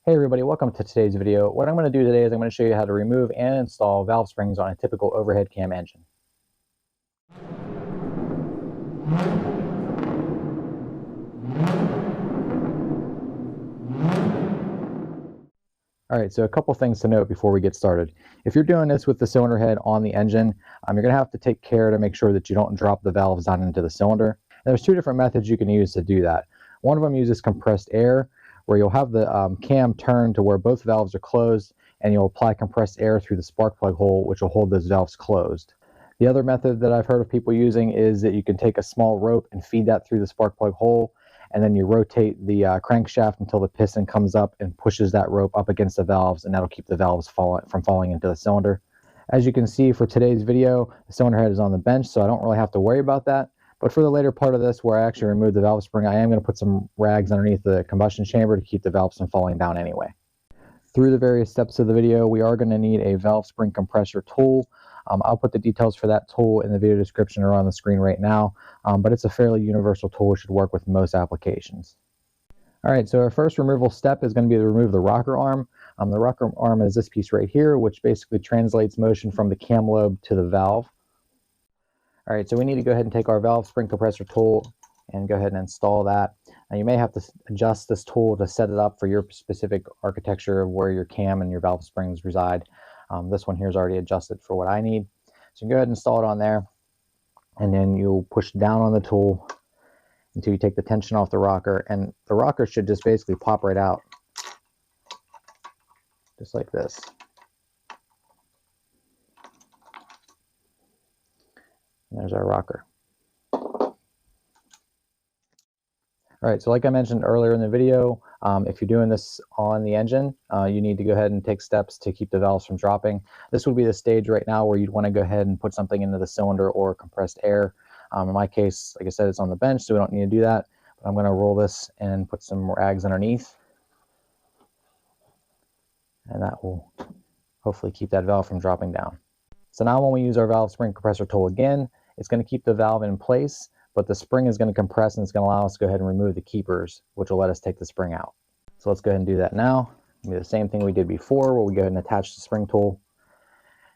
Hey everybody, welcome to today's video. What I'm going to do today is I'm going to show you how to remove and install valve springs on a typical overhead cam engine. Alright, so a couple things to note before we get started. If you're doing this with the cylinder head on the engine, you're going to have to take care to make sure that you don't drop the valves down into the cylinder. And there's two different methods you can use to do that. One of them uses compressed air, where you'll have the cam turn to where both valves are closed, and you'll apply compressed air through the spark plug hole, which will hold those valves closed. The other method that I've heard of people using is that you can take a small rope and feed that through the spark plug hole, and then you rotate the crankshaft until the piston comes up and pushes that rope up against the valves, and that'll keep the valves from falling into the cylinder. As you can see for today's video, the cylinder head is on the bench, so I don't really have to worry about that. But for the later part of this, where I actually remove the valve spring, I am going to put some rags underneath the combustion chamber to keep the valves from falling down anyway. Through the various steps of the video, we are going to need a valve spring compressor tool. I'll put the details for that tool in the video description or on the screen right now, but it's a fairly universal tool. It should work with most applications. Alright, so our first removal step is going to be to remove the rocker arm. The rocker arm is this piece right here, which basically translates motion from the cam lobe to the valve. Alright, so we need to go ahead and take our valve spring compressor tool and go ahead and install that. Now you may have to adjust this tool to set it up for your specific architecture of where your cam and your valve springs reside. This one here is already adjusted for what I need. So you go ahead and install it on there, and then you'll push down on the tool until you take the tension off the rocker, and the rocker should just basically pop right out, just like this. And there's our rocker. Alright, so like I mentioned earlier in the video, if you're doing this on the engine, you need to go ahead and take steps to keep the valves from dropping. This would be the stage right now where you'd want to go ahead and put something into the cylinder or compressed air. In my case, like I said, it's on the bench, so we don't need to do that. But I'm going to roll this and put some rags underneath. And that will hopefully keep that valve from dropping down. So now when we use our valve spring compressor tool again, it's going to keep the valve in place, but the spring is going to compress, and it's going to allow us to go ahead and remove the keepers, which will let us take the spring out. So let's go ahead and do that now. Do the same thing we did before, where we go ahead and attach the spring tool,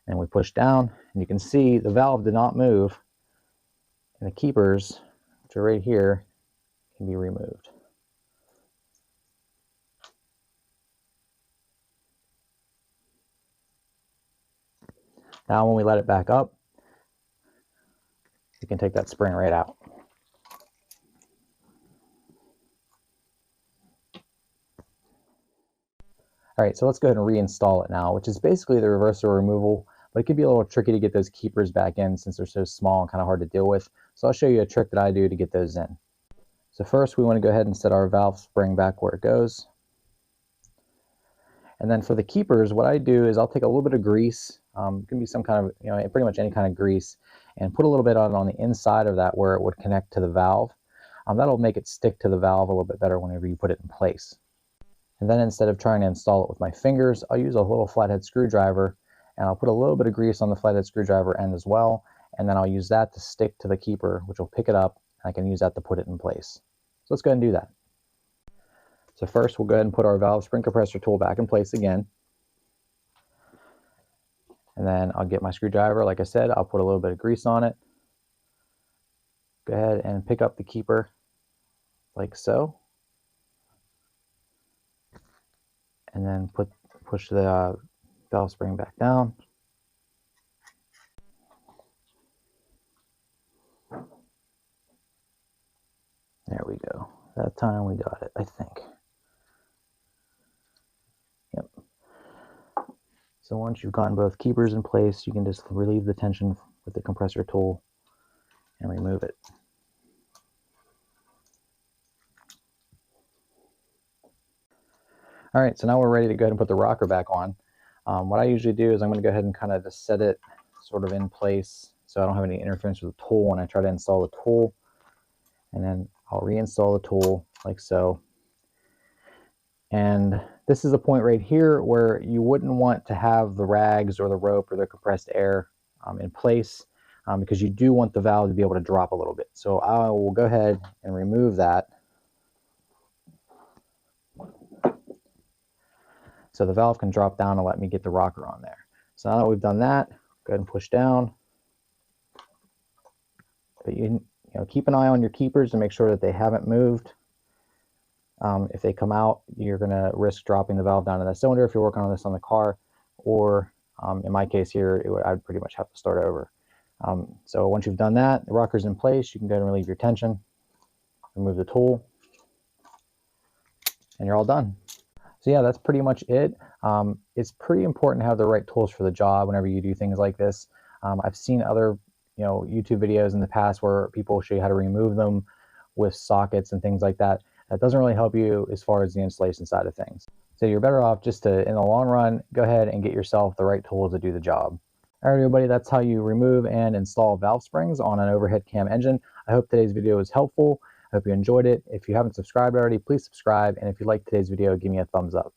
and we push down, and you can see the valve did not move, and the keepers, which are right here, can be removed. Now when we let it back up, you can take that spring right out. Alright, so let's go ahead and reinstall it now, which is basically the reversal removal, but it can be a little tricky to get those keepers back in since they're so small and kind of hard to deal with. So I'll show you a trick that I do to get those in. So first we want to go ahead and set our valve spring back where it goes. And then for the keepers, what I do is I'll take a little bit of grease, it can be some kind of, pretty much any kind of grease, and put a little bit on the inside of that where it would connect to the valve. That'll make it stick to the valve a little bit better whenever you put it in place. And then instead of trying to install it with my fingers, I'll use a little flathead screwdriver, and I'll put a little bit of grease on the flathead screwdriver end as well, and then I'll use that to stick to the keeper, which will pick it up, and I can use that to put it in place. So let's go ahead and do that. So first we'll go ahead and put our valve spring compressor tool back in place again. And then I'll get my screwdriver, like I said, I'll put a little bit of grease on it. Go ahead and pick up the keeper like so. And then push the valve spring back down. There we go. That time we got it, I think. Yep. So once you've gotten both keepers in place, you can just relieve the tension with the compressor tool and remove it. Alright, so now we're ready to go ahead and put the rocker back on. What I usually do is I'm going to go ahead and kind of just set it sort of in place so I don't have any interference with the tool when I try to install the tool. And then I'll reinstall the tool like so. And this is a point right here where you wouldn't want to have the rags or the rope or the compressed air in place because you do want the valve to be able to drop a little bit. So I will go ahead and remove that. so the valve can drop down and let me get the rocker on there. So now that we've done that, go ahead and push down. But you know, keep an eye on your keepers to make sure that they haven't moved. If they come out, you're going to risk dropping the valve down in the cylinder if you're working on this on the car, or in my case here, I'd pretty much have to start over. So once you've done that, the rocker's in place, you can go ahead and relieve your tension, remove the tool, and you're all done. So yeah, that's pretty much it. It's pretty important to have the right tools for the job whenever you do things like this. I've seen other YouTube videos in the past where people show you how to remove them with sockets and things like that. That doesn't really help you as far as the installation side of things. So you're better off just to, in the long run, go ahead and get yourself the right tools to do the job. All right, everybody, that's how you remove and install valve springs on an overhead cam engine. I hope today's video was helpful. I hope you enjoyed it. If you haven't subscribed already, please subscribe. And if you liked today's video, give me a thumbs up.